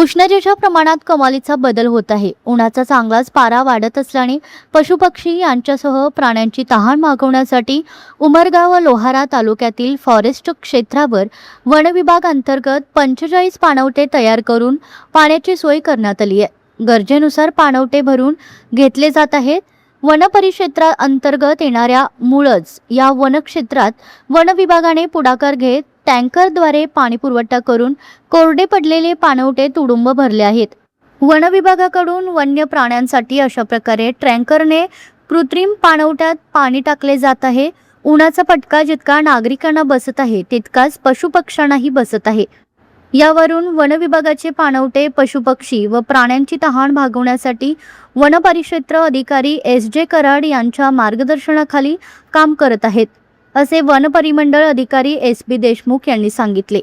उष्णतेच्या प्रमाणात कमालीचा बदल होत आहे। उन्हाचा चांगलाच पारा वाढत असल्याने पशुपक्षी यांच्यासह प्राण्यांची तहान भागवण्यासाठी उमरगा व लोहारा तालुक्यातील फॉरेस्ट क्षेत्रावर वन विभाग अंतर्गत 45 पाणवठे तयार करून पाण्याची सोय करण्यात आली आहे। गरजेनुसार पाणवठे भरून घेतले जात आहेत। वन परिक्षेत्रा अंतर्गत येणाऱ्या मुळज या वनक्षेत्रात वन विभागाने पुढाकार घेत टँकरद्वारे पाणी पुरवठा करून कोरडे पडलेले पाणवठे तुडुंब भरले आहेत। वन विभागाकडून वन्य प्राण्यांसाठी अशा प्रकारे टँकरने कृत्रिम पाणवठ्यात पाणी टाकले जात आहे। उन्हाचा फटका जितका नागरिकांना बसत आहे तितकाच पशुपक्ष्यांनाही बसत आहे। यावरून वन विभागाचे पाणवठे पशुपक्षी व प्राण्यांची तहान भागवण्यासाठी वन परिक्षेत्र अधिकारी एस.जे. कराड यांच्या मार्गदर्शनाखाली काम करत आहेत, असे वन परिमंडळ अधिकारी एस.बी. देशमुख यांनी सांगितले।